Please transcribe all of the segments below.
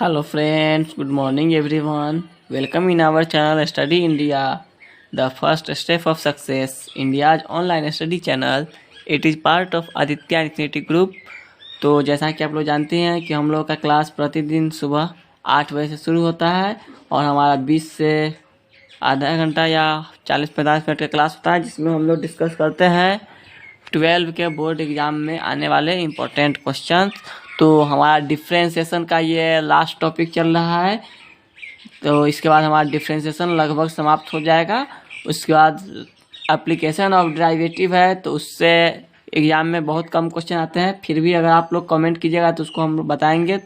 Hello friends, good morning everyone. Welcome in our channel Study India, the first step of success, India's online study channel. It is part of Aditya Infinity Group. तो जैसा कि आप लोग जानते हैं कि हम लोग का क्लास प्रतिदिन सुबह 8 बजे से शुरू होता है और हमारा 20 से आधा घंटा या 40-45 मिनट का क्लास होता है, जिसमें हम लोग डिस्कस करते हैं 12 के बोर्ड एग्ज़ाम में आने वाले इम्पोर्टेंट क्वेश्चन। तो हमारा डिफ्रेंशिएशन का ये लास्ट टॉपिक चल रहा है, तो इसके बाद हमारा डिफ्रेंशिएशन लगभग समाप्त हो जाएगा। उसके बाद एप्लीकेशन ऑफ डेरिवेटिव है, तो उससे एग्ज़ाम में बहुत कम क्वेश्चन आते हैं। फिर भी अगर आप लोग कमेंट कीजिएगा तो उसको हम बताएंगे।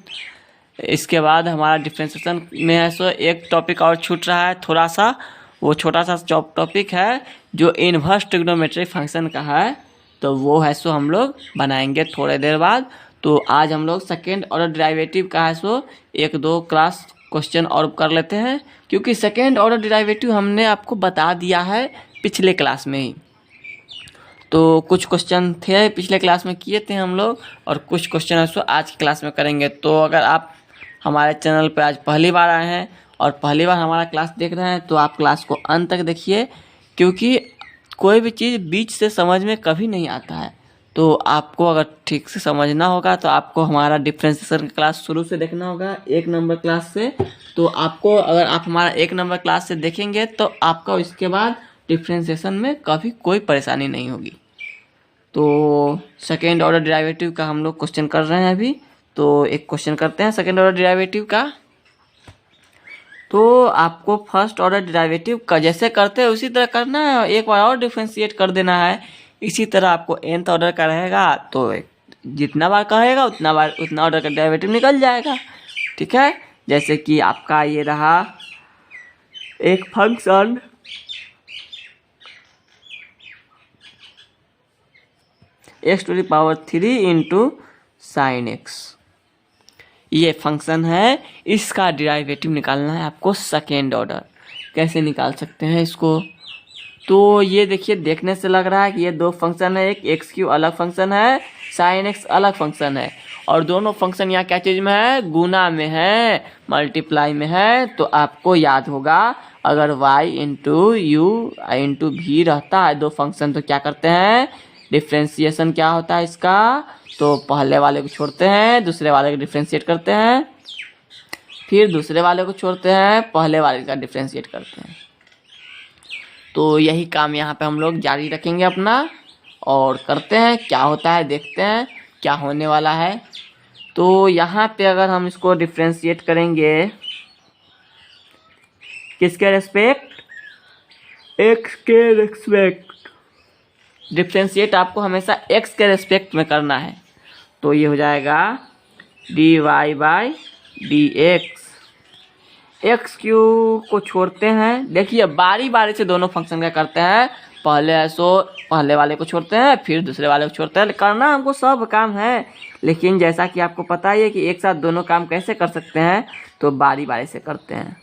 इसके बाद हमारा डिफ्रेंशिएशन में है सो एक टॉपिक और छूट रहा है थोड़ा सा, वो छोटा सा टॉपिक है जो इनवर्स ट्रिग्नोमेट्री फंक्शन का है, तो वो है सो हम लोग बनाएंगे थोड़े देर बाद। तो आज हम लोग सेकेंड ऑर्डर डेरिवेटिव का है सो 1-2 क्लास क्वेश्चन और कर लेते हैं, क्योंकि सेकेंड ऑर्डर डेरिवेटिव हमने आपको बता दिया है पिछले क्लास में ही। तो कुछ क्वेश्चन थे पिछले क्लास में किए थे हम लोग, और कुछ क्वेश्चन है सो आज की क्लास में करेंगे। तो अगर आप हमारे चैनल पर आज पहली बार आए हैं और पहली बार हमारा क्लास देख रहे हैं तो आप क्लास को अंत तक देखिए, क्योंकि कोई भी चीज़ बीच से समझ में कभी नहीं आता है। तो आपको अगर ठीक से समझना होगा तो आपको हमारा डिफ्रेंशिएशन का क्लास शुरू से देखना होगा, 1 नंबर क्लास से। तो आपको अगर आप हमारा 1 नंबर क्लास से देखेंगे तो आपको इसके बाद डिफ्रेंशिएशन में कभी कोई परेशानी नहीं होगी। तो सेकेंड ऑर्डर डेरिवेटिव का हम लोग क्वेश्चन कर रहे हैं अभी। तो एक क्वेश्चन करते हैं सेकेंड ऑर्डर डेरिवेटिव का। तो आपको फर्स्ट ऑर्डर डेरिवेटिव का जैसे करते हैं उसी तरह करना है, एक बार और डिफ्रेंशिएट कर देना है। इसी तरह आपको nth ऑर्डर का रहेगा, तो जितना बार कहेगा उतना ऑर्डर का डेरिवेटिव निकल जाएगा। ठीक है, जैसे कि आपका ये रहा एक function x⁻³ into sine x, ये फंक्शन है, इसका डेरिवेटिव निकालना है आपको सेकेंड ऑर्डर। कैसे निकाल सकते हैं इसको? तो ये देखिए, देखने से लग रहा है कि ये 2 फंक्शन है, एक x³ अलग फंक्शन है, साइन एक्स अलग फंक्शन है, और दोनों फंक्शन यहाँ क्या चीज़ में है? गुना में है, मल्टीप्लाई में है। तो आपको याद होगा अगर y इंटू यू इंटू भी रहता है 2 फंक्शन, तो क्या करते हैं? डिफ्रेंशिएशन क्या होता है इसका? तो पहले वाले को छोड़ते हैं, दूसरे वाले को डिफ्रेंशिएट करते हैं, फिर दूसरे वाले को छोड़ते हैं, पहले वाले का डिफ्रेंशिएट करते हैं। तो यही काम यहाँ पे हम लोग जारी रखेंगे अपना, और करते हैं क्या होता है, देखते हैं क्या होने वाला है। तो यहाँ पे अगर हम इसको डिफ्रेंशिएट करेंगे किसके रेस्पेक्ट? x के रेस्पेक्ट। डिफ्रेंशिएट आपको हमेशा x के रेस्पेक्ट में करना है। तो ये हो जाएगा dy/dx। x³ को छोड़ते हैं, देखिए बारी बारी से दोनों फंक्शन का करते हैं। पहले वाले को छोड़ते हैं, फिर दूसरे वाले को छोड़ते हैं। करना हमको सब काम है, लेकिन जैसा कि आपको पता ही है कि एक साथ दोनों काम कैसे कर सकते हैं, तो बारी बारी से करते हैं।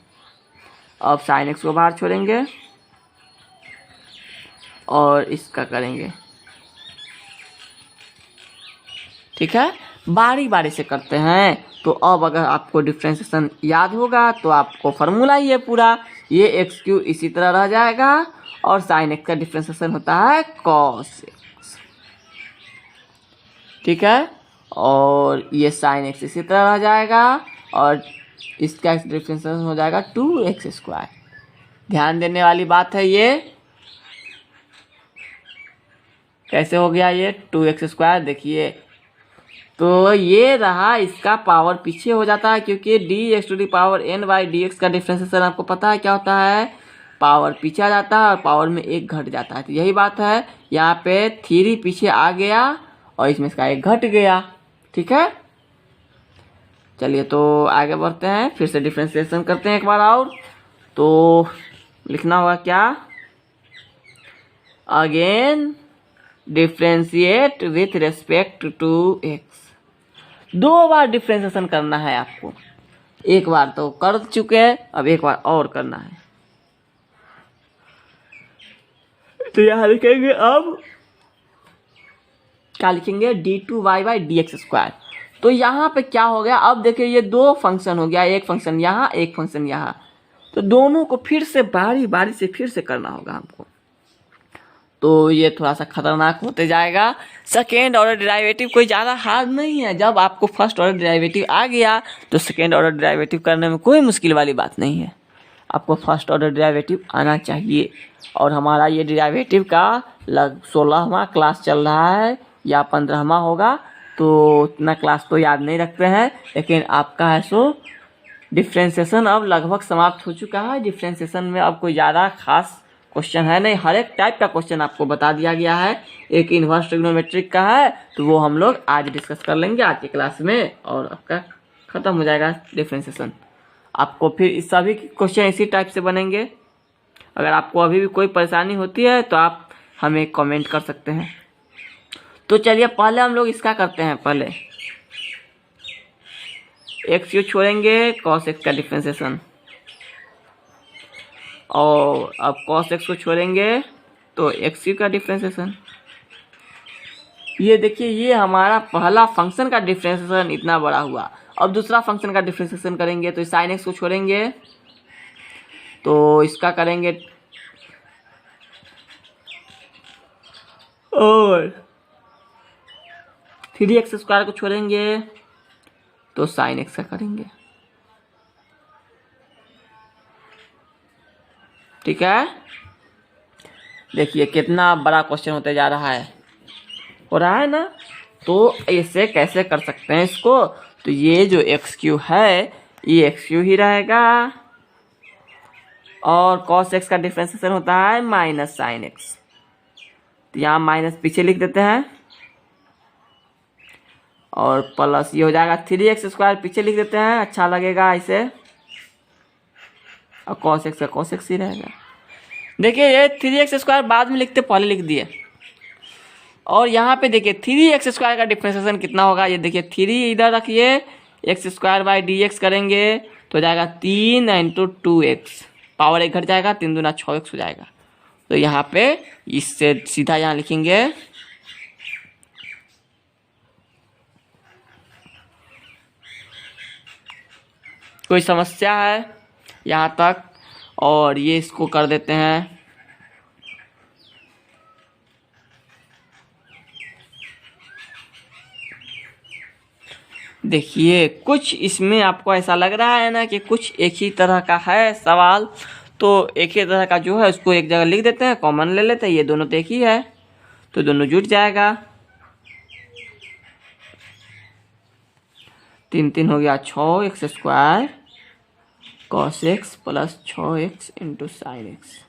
अब साइन एक्स को बाहर छोड़ेंगे और इसका करेंगे। ठीक है, बारी बारी से करते हैं। तो अब अगर आपको डिफ्रेंशिएशन याद होगा तो आपको फार्मूला ही है पूरा, ये x³ इसी तरह रह जाएगा, और साइन एक्स का डिफ्रेंशिएशन होता है कॉस एक्स। ठीक है, और ये साइन एक्स इसी तरह रह जाएगा, और इसका डिफ्रेंशिएशन हो जाएगा 2x²। ध्यान देने वाली बात है, ये कैसे हो गया? ये 2x², देखिए। तो ये रहा, इसका पावर पीछे हो जाता है, क्योंकि dx⁻n/dx का डिफ्रेंशिएशन आपको पता है क्या होता है? पावर पीछे आ जाता है और पावर में 1 घट जाता है। तो यही बात है, यहाँ पे 3 पीछे आ गया और इसमें इसका 1 घट गया। ठीक है, चलिए तो आगे बढ़ते हैं, फिर से डिफ्रेंशिएशन करते हैं एक बार और। तो लिखना होगा क्या? Again differentiate with respect to x। 2 बार डिफ्रेंशिएशन करना है आपको, एक बार तो कर चुके हैं, अब एक बार और करना है। तो यहाँ लिखेंगे, अब क्या लिखेंगे? d2y/dx²। तो यहाँ पे क्या हो गया, अब देखिए ये दो फंक्शन हो गया, एक फंक्शन यहाँ एक फंक्शन यहाँ, तो दोनों को फिर से बारी बारी से फिर से करना होगा हमको, तो ये थोड़ा सा खतरनाक होते जाएगा। सेकेंड ऑर्डर डेरिवेटिव कोई ज़्यादा हार्ड नहीं है, जब आपको फर्स्ट ऑर्डर डेरिवेटिव आ गया तो सेकेंड ऑर्डर डेरिवेटिव करने में कोई मुश्किल वाली बात नहीं है, आपको फर्स्ट ऑर्डर डेरिवेटिव आना चाहिए। और हमारा ये डेरिवेटिव का 16वां क्लास चल रहा है या 15वां होगा, तो उतना क्लास तो याद नहीं रखते हैं, लेकिन आपका है सो डिफ्रेंसिएशन अब लगभग समाप्त हो चुका है। डिफ्रेंसिएशन में अब कोई ज़्यादा खास क्वेश्चन है नहीं, हर एक टाइप का क्वेश्चन आपको बता दिया गया है। एक इन्वर्स ट्रिग्नोमेट्रिक का है, तो वो हम लोग आज डिस्कस कर लेंगे आज की क्लास में, और आपका खत्म हो जाएगा डिफ्रेंसिएशन। आपको फिर इस सभी क्वेश्चन इसी टाइप से बनेंगे। अगर आपको अभी भी कोई परेशानी होती है तो आप हमें कमेंट कर सकते हैं। तो चलिए पहले हम लोग इसका करते हैं, पहले एक्स यू छोड़ेंगे कॉस एक्स का डिफ्रेंसिएशन, और अब कॉस एक्स को छोड़ेंगे तो एक्स यू का डिफ्रेंसिएशन। ये देखिए ये हमारा पहला फंक्शन का डिफ्रेंसिएशन इतना बड़ा हुआ। अब दूसरा फंक्शन का डिफ्रेंसिएशन करेंगे तो साइन एक्स को छोड़ेंगे तो इसका करेंगे, और 3x² को छोड़ेंगे तो साइन एक्स का करेंगे। ठीक है, देखिए कितना बड़ा क्वेश्चन होते जा रहा है, हो रहा है ना। तो ऐसे कैसे कर सकते हैं इसको, तो ये जो एक्स क्यू है ये एक्स क्यू ही रहेगा, और कॉस एक्स का डिफ्रेंसिएशन होता है माइनस साइन एक्स, तो यहाँ माइनस पीछे लिख देते हैं, और प्लस ये हो जाएगा 3x² पीछे लिख देते हैं, अच्छा लगेगा ऐसे, और कॉस एक्स का कॉस एक्स ही रहेगा। देखिए ये 3x² बाद में लिखते, पहले लिख दिए। और यहाँ पे देखिए 3x² का डिफ्रेंसिएशन कितना होगा, ये देखिए 3 इधर रखिए, x²/dx करेंगे तो जाएगा 3 × 2x, पावर 1 घट जाएगा, 3 दूना 6x हो जाएगा। तो यहाँ पे इससे सीधा यहाँ लिखेंगे कोई समस्या है यहाँ तक, और ये इसको कर देते हैं देखिए कुछ इसमें आपको ऐसा लग रहा है ना कि कुछ एक ही तरह का है सवाल, तो एक ही तरह का जो है उसको एक जगह लिख देते हैं, कॉमन ले लेते हैं, ये दोनों तो एक ही है तो दोनों जुट जाएगा। 3 3 हो गया 6x² cos x plus 6x into sine x.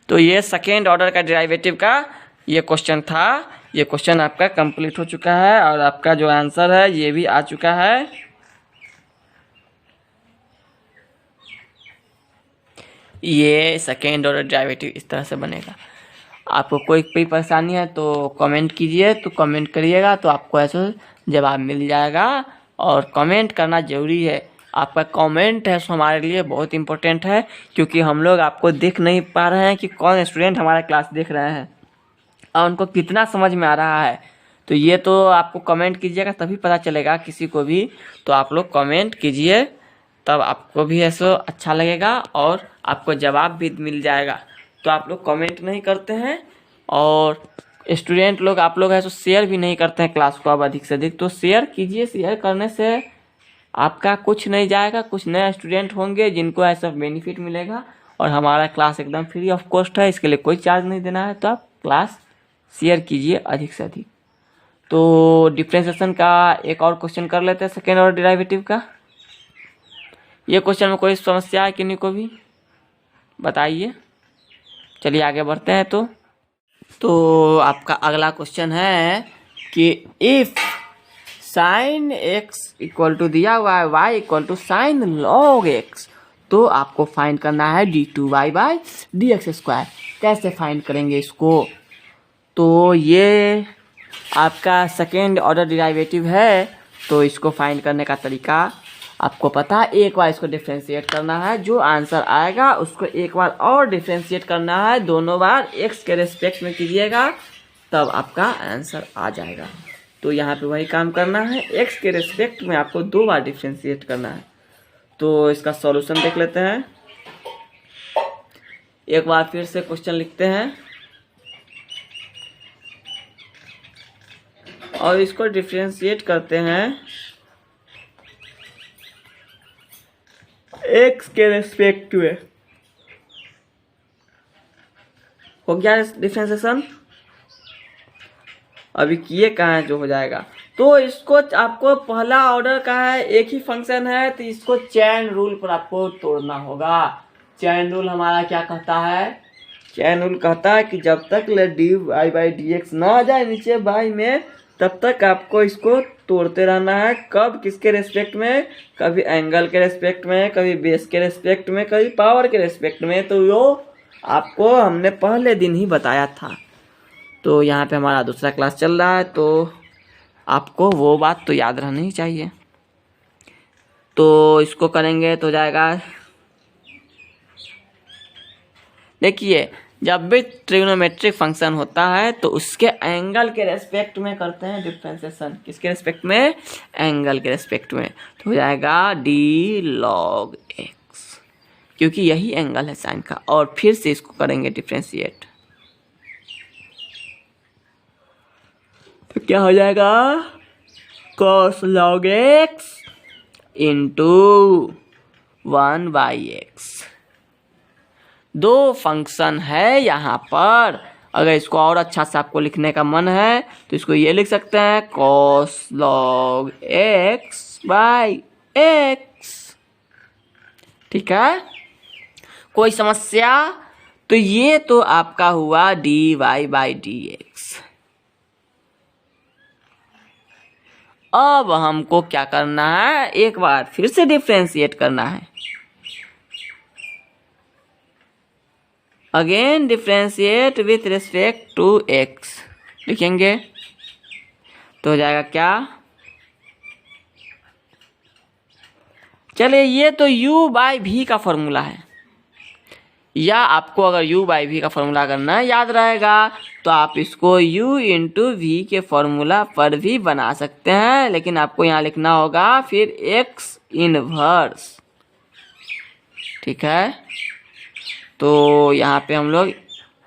तो ये सेकेंड ऑर्डर का डेरिवेटिव का ये क्वेश्चन था। ये क्वेश्चन आपका कंप्लीट हो चुका है, और आपका जो आंसर है ये भी आ चुका है। ये सेकेंड ऑर्डर डेरिवेटिव इस तरह से बनेगा। आपको कोई भी परेशानी है तो कमेंट कीजिए, तो कमेंट करिएगा तो आपको ऐसा जवाब मिल जाएगा। और कमेंट करना ज़रूरी है, आपका कमेंट है सो हमारे लिए बहुत इम्पोर्टेंट है, क्योंकि हम लोग आपको देख नहीं पा रहे हैं कि कौन स्टूडेंट हमारा क्लास देख रहे हैं और उनको कितना समझ में आ रहा है। तो ये तो आपको कमेंट कीजिएगा तभी पता चलेगा किसी को भी, तो आप लोग कमेंट कीजिए तब आपको भी ऐसा अच्छा लगेगा और आपको जवाब भी मिल जाएगा। तो आप लोग कमेंट नहीं करते हैं, और स्टूडेंट लोग आप लोग ऐसा शेयर भी नहीं करते हैं क्लास को अब अधिक से अधिक, तो शेयर कीजिए। शेयर करने से आपका कुछ नहीं जाएगा, कुछ नए स्टूडेंट होंगे जिनको ऐसा बेनिफिट मिलेगा। और हमारा क्लास एकदम फ्री ऑफ कॉस्ट है, इसके लिए कोई चार्ज नहीं देना है, तो आप क्लास शेयर कीजिए अधिक से अधिक। तो डिफरेंशिएशन का एक और क्वेश्चन कर लेते हैं, सेकेंड ऑर्डर डेरिवेटिव का। ये क्वेश्चन में कोई समस्या है किन्हीं को भी बताइए। चलिए आगे बढ़ते हैं। तो आपका अगला क्वेश्चन है कि if sine x equal to दिया हुआ है y इक्वल टू साइन लॉग एक्स, तो आपको फाइंड करना है d2y/dx²। कैसे फाइंड करेंगे इसको? तो ये आपका सेकेंड ऑर्डर डेरिवेटिव है, तो इसको फाइंड करने का तरीका आपको पता है। एक बार इसको डिफ्रेंशिएट करना है, जो आंसर आएगा उसको एक बार और डिफ्रेंशिएट करना है, दोनों बार x के रेस्पेक्ट में कीजिएगा। तब आपका आंसर आ जाएगा। तो यहाँ पे वही काम करना है, एक्स के रिस्पेक्ट में आपको 2 बार डिफ्रेंशिएट करना है। तो इसका सॉल्यूशन देख लेते हैं। एक बार फिर से क्वेश्चन लिखते हैं और इसको डिफ्रेंशिएट करते हैं एक्स के रिस्पेक्ट में। हो गया डिफ्रेंशिएशन, अभी किए कहाँ है जो हो जाएगा। तो इसको आपको पहला ऑर्डर का है, एक ही फंक्शन है, तो इसको चैन रूल पर आपको तोड़ना होगा। चैन रूल हमारा क्या कहता है? चैन रूल कहता है कि जब तक d y by d x ना आ जाए नीचे बाई में, तब तक आपको इसको तोड़ते रहना है। कब? किसके रेस्पेक्ट में? कभी एंगल के रेस्पेक्ट में, कभी बेस के रेस्पेक्ट में, कभी पावर के रेस्पेक्ट में। तो वो आपको हमने पहले दिन ही बताया था। तो यहाँ पे हमारा दूसरा क्लास चल रहा है, तो आपको वो बात तो याद रहनी ही चाहिए। तो इसको करेंगे तो जाएगा, देखिए जब भी ट्रिग्नोमेट्रिक फंक्शन होता है तो उसके एंगल के रेस्पेक्ट में करते हैं डिफरेंशिएशन। किसके रेस्पेक्ट में? एंगल के रेस्पेक्ट में। तो हो जाएगा डी लॉग एक्स, क्योंकि यही एंगल है साइन का। और फिर से इसको करेंगे डिफरेंशिएट, तो क्या हो जाएगा? cos log x into 1/x। 2 function है यहाँ पर। अगर इसको और अच्छा से आपको लिखने का मन है तो इसको ये लिख सकते हैं cos log x/x। ठीक है, कोई समस्या? तो ये तो आपका हुआ dy बाई dx। अब हमको क्या करना है? एक बार फिर से डिफरेंशिएट करना है। Again differentiate with respect to x लिखेंगे तो हो जाएगा क्या? चलिए, ये तो u बाई v का फॉर्मूला है, या आपको अगर u बाई v का फॉर्मूला करना याद रहेगा तो आप इसको u इंटू वी के फॉर्मूला पर भी बना सकते हैं, लेकिन आपको यहाँ लिखना होगा फिर x इनवर्स। ठीक है, तो यहाँ पे हम लोग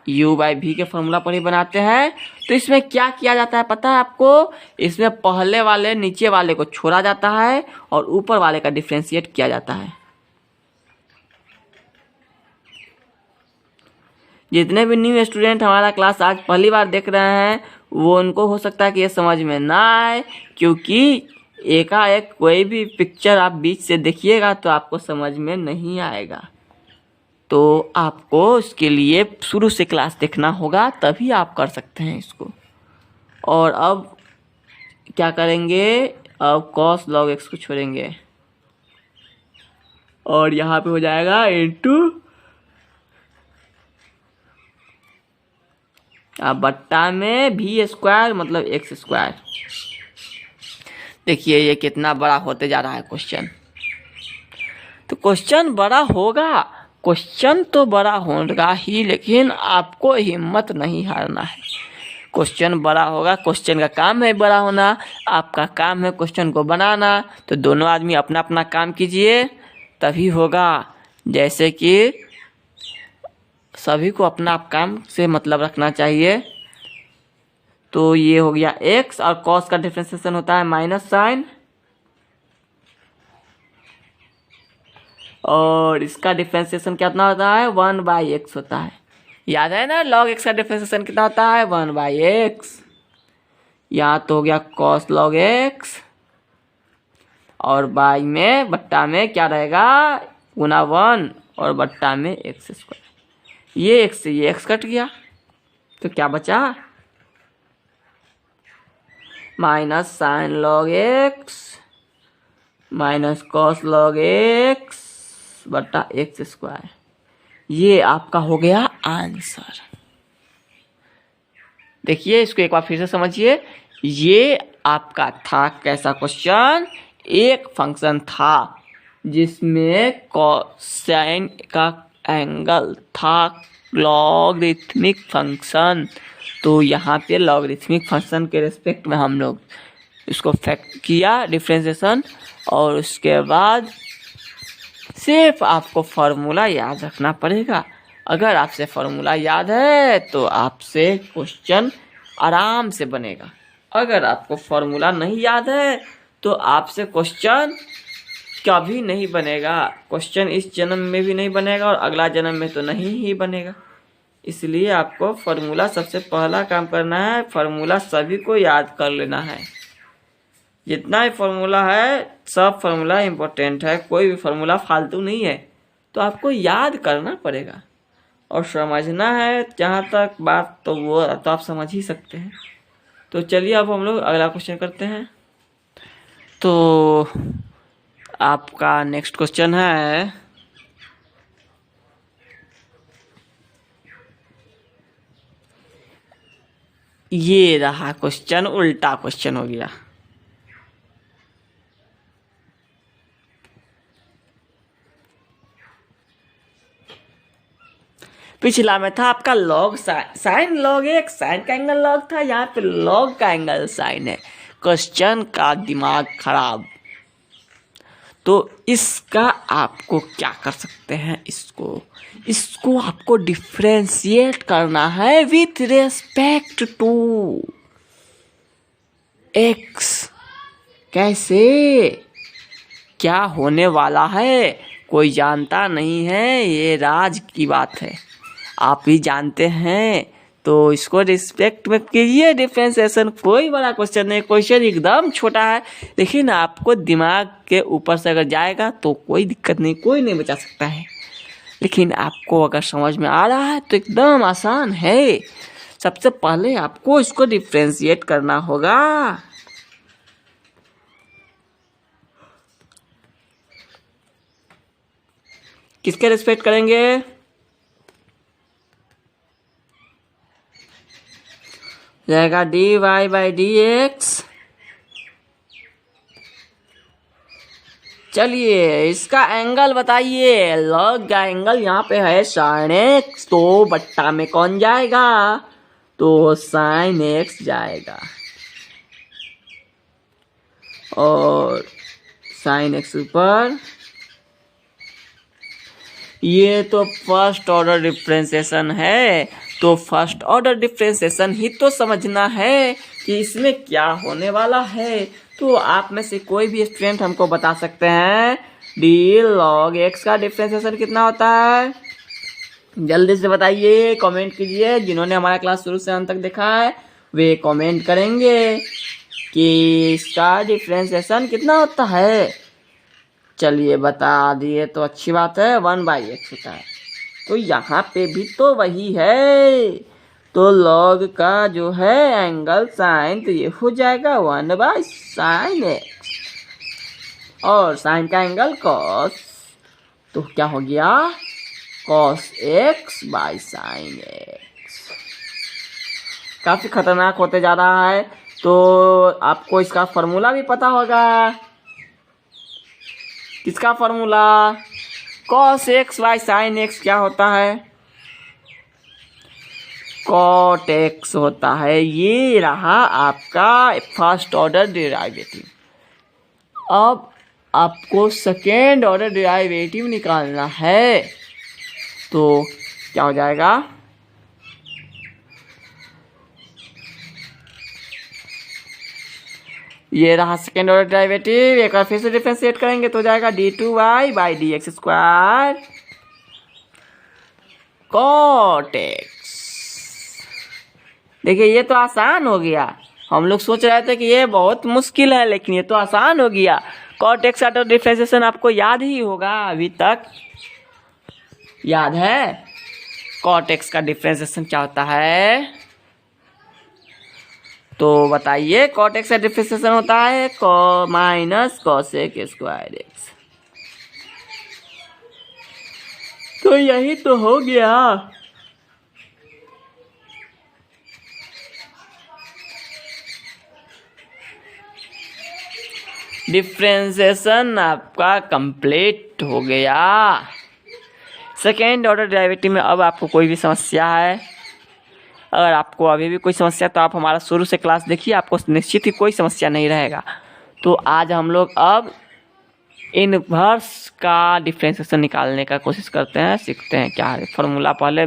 u बाई v के फॉर्मूला पर ही बनाते हैं। तो इसमें क्या किया जाता है पता है आपको? इसमें पहले वाले नीचे वाले को छोड़ा जाता है और ऊपर वाले का डिफरेंशिएट किया जाता है। जितने भी न्यू स्टूडेंट हमारा क्लास आज पहली बार देख रहे हैं वो उनको हो सकता है कि ये समझ में ना आए, क्योंकि एकाएक कोई भी पिक्चर आप बीच से देखिएगा तो आपको समझ में नहीं आएगा। तो आपको इसके लिए शुरू से क्लास देखना होगा, तभी आप कर सकते हैं इसको। और अब क्या करेंगे? अब cos log x को छोड़ेंगे और यहाँ पे हो जाएगा इंटू बट्टा में v स्क्वायर मतलब x स्क्वायर। देखिए ये कितना बड़ा होते जा रहा है क्वेश्चन। तो क्वेश्चन बड़ा होगा, क्वेश्चन तो बड़ा होगा ही, लेकिन आपको हिम्मत नहीं हारना है। क्वेश्चन बड़ा होगा, क्वेश्चन का काम है बड़ा होना, आपका काम है क्वेश्चन को बनाना। तो दोनों आदमी अपना अपना काम कीजिए तभी होगा। जैसे कि सभी को अपना काम से मतलब रखना चाहिए। तो ये हो गया x, और cos का डिफरेंशिएशन होता है माइनस साइन, और इसका डिफरेंशिएशन कितना होता है? 1/x होता है। याद है ना, log x का डिफरेंशिएशन कितना होता है? 1/x। यहाँ तो हो गया cos log x, और बाई में बट्टा में क्या रहेगा? गुना 1 और बट्टा में x स्क्वायर। ये x से ये x कट गया तो क्या बचा? Minus sign log x minus cos log x बटा x स्क्वायर। ये आपका हो गया आंसर। देखिए इसको एक बार फिर से समझिए। ये आपका था कैसा क्वेश्चन? एक फंक्शन था जिसमें कोसाइन का एंगल था, लॉगरिथमिक फंक्शन तो यहाँ पे लॉगरिथमिक फंक्शन के रिस्पेक्ट में हम लोग इसको फैक्ट किया डिफ्रेंसिएशन, और उसके बाद सिर्फ आपको फार्मूला याद रखना पड़ेगा। अगर आपसे फार्मूला याद है तो आपसे क्वेश्चन आराम से बनेगा। अगर आपको फार्मूला नहीं याद है तो आपसे क्वेश्चन कभी नहीं बनेगा। क्वेश्चन इस जन्म में भी नहीं बनेगा और अगला जन्म में तो नहीं ही बनेगा। इसलिए आपको फार्मूला सबसे पहला काम करना है। फार्मूला सभी को याद कर लेना है। जितना भी फार्मूला है सब फार्मूला इम्पोर्टेंट है, कोई भी फार्मूला फालतू नहीं है। तो आपको याद करना पड़ेगा और समझना है। जहाँ तक बात तो वो तो आप समझ ही सकते हैं। तो चलिए अब हम लोग अगला क्वेश्चन करते हैं। तो आपका नेक्स्ट क्वेश्चन है, ये रहा क्वेश्चन, उल्टा क्वेश्चन हो गया। पिछला में था आपका लॉग साइन लॉग एक साइन का एंगल लॉग था, यहाँ पे लॉग का एंगल साइन है। क्वेश्चन का दिमाग खराब। तो इसका आपको क्या कर सकते हैं, इसको आपको डिफ्रेंशिएट करना है विथ रेस्पेक्ट टू एक्स। कैसे, क्या होने वाला है कोई जानता नहीं है, ये राज की बात है। आप ही जानते हैं। तो इसको रिस्पेक्ट में कीजिए डिफ्रेंशिएशन। कोई बड़ा क्वेश्चन नहीं, क्वेश्चन एकदम छोटा है, लेकिन आपको दिमाग के ऊपर से अगर जाएगा तो कोई दिक्कत नहीं, कोई नहीं बचा सकता है। लेकिन आपको अगर समझ में आ रहा है तो एकदम आसान है। सबसे पहले आपको इसको डिफ्रेंशिएट करना होगा। किसके रिस्पेक्ट करेंगे, जाएगा dy बाई dx। चलिए इसका एंगल बताइए। लॉग का एंगल यहाँ पे है साइन x, तो बट्टा में कौन जाएगा, तो साइन x जाएगा। और साइन x ऊपर, ये तो फर्स्ट ऑर्डर डिफरेंशिएशन है। तो फर्स्ट ऑर्डर डिफरेंशिएशन ही तो समझना है कि इसमें क्या होने वाला है। तो आप में से कोई भी स्टूडेंट हमको बता सकते हैं डी लॉग एक्स का डिफरेंशिएशन कितना होता है। जल्दी से बताइए, कमेंट कीजिए। जिन्होंने हमारा क्लास शुरू से अंत तक देखा है वे कमेंट करेंगे कि इसका डिफरेंशिएशन कितना होता है। चलिए बता दिए तो अच्छी बात है, 1/x होता है। तो यहाँ पे भी तो वही है। तो लॉग का जो है एंगल साइन, तो ये हो जाएगा 1/sin x, और साइन का एंगल कॉस, तो क्या हो गया cos x/sin x। काफी खतरनाक होते जा रहा है। तो आपको इसका फॉर्मूला भी पता होगा। किसका फॉर्मूला, cos x/sin x क्या होता है, cot x होता है। ये रहा आपका फर्स्ट ऑर्डर डेरिवेटिव। अब आपको सेकेंड ऑर्डर डेरिवेटिव निकालना है। तो क्या हो जाएगा, ये रहा सेकेंड ऑर्डर डेरिवेटिव। एक बार फिर से डिफरेंशिएट करेंगे तो हो जाएगा d2y by dx square cot x। देखिए ये तो आसान हो गया। हम लोग सोच रहे थे कि ये बहुत मुश्किल है, लेकिन ये तो आसान हो गया। cot x का डिफरेंशिएशन आपको याद ही होगा, अभी तक याद है। cot x का डिफरेंशिएशन क्या होता है, तो बताइए। cot x का डिफरेंशिएशन होता है minus cos x square x। तो यही तो हो गया। डिफरेंशिएशन आपका कंप्लीट हो गया। सेकेंड ऑर्डर डेरिवेटिव में अब आपको कोई भी समस्या है अगर आपको अभी भी कोई समस्या तो आप हमारा शुरू से क्लास देखिए, आपको निश्चित ही कोई समस्या नहीं रहेगा। तो आज हम लोग अब इनवर्स का डिफरेंशिएशन निकालने का कोशिश करते हैं, सीखते हैं क्या है फार्मूला। पहले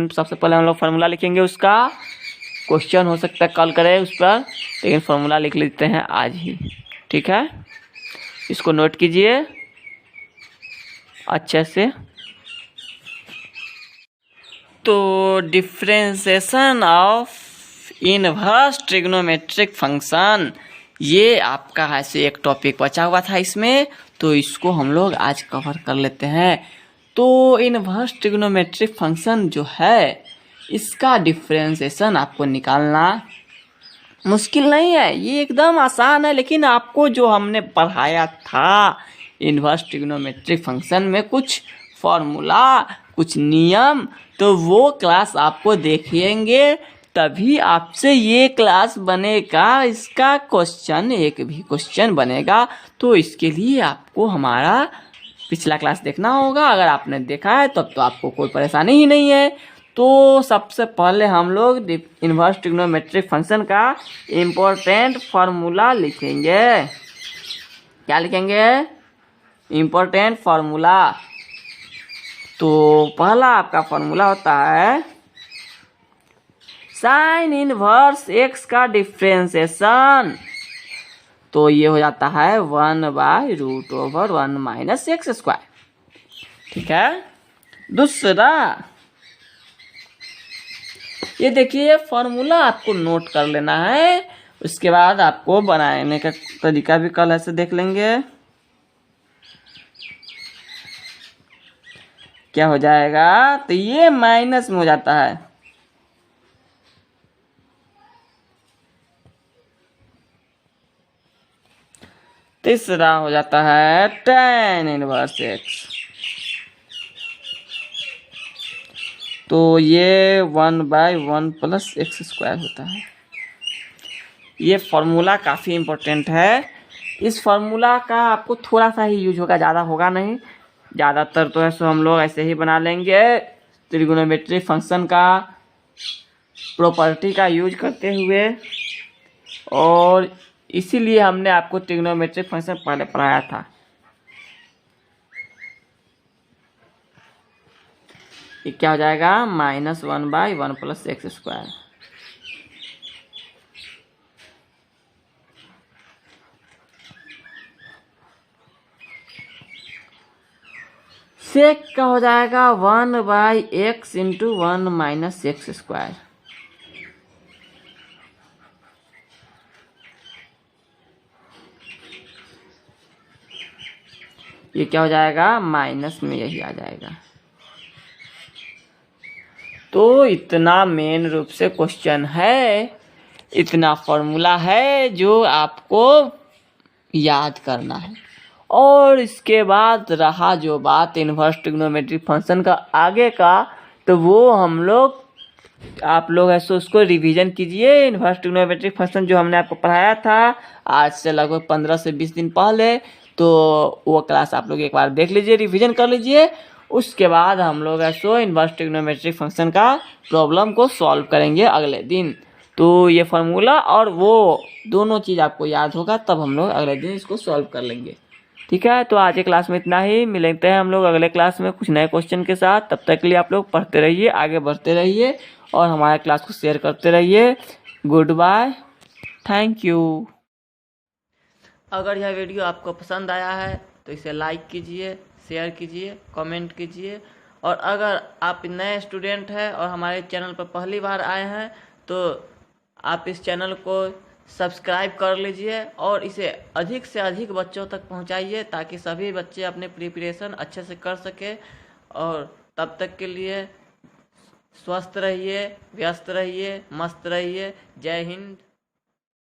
सबसे पहले हम लोग फार्मूला लिखेंगे, उसका क्वेश्चन हो सकता है कल करें उस पर, लेकिन फार्मूला लिख लेते हैं आज ही, ठीक है। इसको नोट कीजिए अच्छे से। तो differentiation of inverse trigonometric function, ये आपका ऐसे एक टॉपिक बचा हुआ था इसमें, तो इसको हम लोग आज कवर कर लेते हैं। तो इनवर्स ट्रिग्नोमेट्रिक फंक्शन जो है, इसका डिफरेंशिएशन आपको निकालना मुश्किल नहीं है, ये एकदम आसान है। लेकिन आपको जो हमने पढ़ाया था इनवर्स ट्रिग्नोमेट्रिक फंक्शन में कुछ फॉर्मूला, कुछ नियम, तो वो क्लास आपको देखेंगे तभी आपसे ये क्लास बनेगा, इसका क्वेश्चन एक भी क्वेश्चन बनेगा। तो इसके लिए आपको हमारा पिछला क्लास देखना होगा। अगर आपने देखा है तब तो आपको कोई परेशानी ही नहीं है। तो सबसे पहले हम लोग इनवर्स ट्रिग्नोमेट्रिक फंक्शन का इम्पोर्टेंट फार्मूला लिखेंगे। क्या लिखेंगे? Important formula. तो पहला आपका फार्मूला होता है साइन इनवर्स एक्स का डिफरेंशिएशन, तो ये हो जाता है 1/√1 माइनस एक्स स्क्वायर, ठीक है। दूसरा, ये देखिए फार्मूला आपको नोट कर लेना है, उसके बाद आपको बनाने का तरीका भी कल ऐसे देख लेंगे। क्या हो जाएगा? तो ये माइनस में हो जाता है, तीसरा हो जाता है tan इनवर्स एक्स, तो ये 1/1 प्लस एक्स स्क्वायर होता है। ये फार्मूला काफ़ी इम्पोर्टेंट है। इस फार्मूला का आपको थोड़ा सा ही यूज होगा, ज़्यादा होगा नहीं। ज़्यादातर तो ऐसे हम लोग ऐसे ही बना लेंगे, ट्रिग्नोमेट्रिक फंक्शन का प्रॉपर्टी का यूज करते हुए, और इसीलिए हमने आपको ट्रिग्नोमेट्रिक फंक्शन पहले पढ़ाया था। ये क्या हो जाएगा? -1/1 प्लस एक्स स्क्वायर। सेक का हो जाएगा 1/x into 1 minus x square. ये क्या हो जाएगा? माइनस में यही आ जाएगा। तो इतना मेन रूप से क्वेश्चन है, इतना फॉर्मूला है जो आपको याद करना है। और इसके बाद रहा जो बात इनवर्स ट्रिग्नोमेट्रिक फंक्शन का आगे का, तो वो हम लोग, आप लोग ऐसे उसको रिवीजन कीजिए। इनवर्स ट्रिग्नोमेट्रिक फंक्शन जो हमने आपको पढ़ाया था आज से लगभग 15 से 20 दिन पहले, तो वो क्लास आप लोग एक बार देख लीजिए, रिवीजन कर लीजिए। उसके बाद हम लोग ऐसे इनवर्स ट्रिग्नोमेट्रिक फंक्शन का प्रॉब्लम को सॉल्व करेंगे अगले दिन। तो ये फार्मूला और वो दोनों चीज़ आपको याद होगा, तब हम लोग अगले दिन इसको सॉल्व कर लेंगे, ठीक है। तो आज के क्लास में इतना ही, मिलते हैं हम लोग अगले क्लास में कुछ नए क्वेश्चन के साथ। तब तक के लिए आप लोग पढ़ते रहिए, आगे बढ़ते रहिए और हमारे क्लास को शेयर करते रहिए। Good bye, thank you. अगर यह वीडियो आपको पसंद आया है तो इसे लाइक कीजिए, शेयर कीजिए, कमेंट कीजिए। और अगर आप नए स्टूडेंट हैं और हमारे चैनल पर पहली बार आए हैं तो आप इस चैनल को सब्सक्राइब कर लीजिए और इसे अधिक से अधिक बच्चों तक पहुंचाइए, ताकि सभी बच्चे अपने प्रिपरेशन अच्छे से कर सके। और तब तक के लिए स्वस्थ रहिए, व्यस्त रहिए, मस्त रहिए। जय हिंद।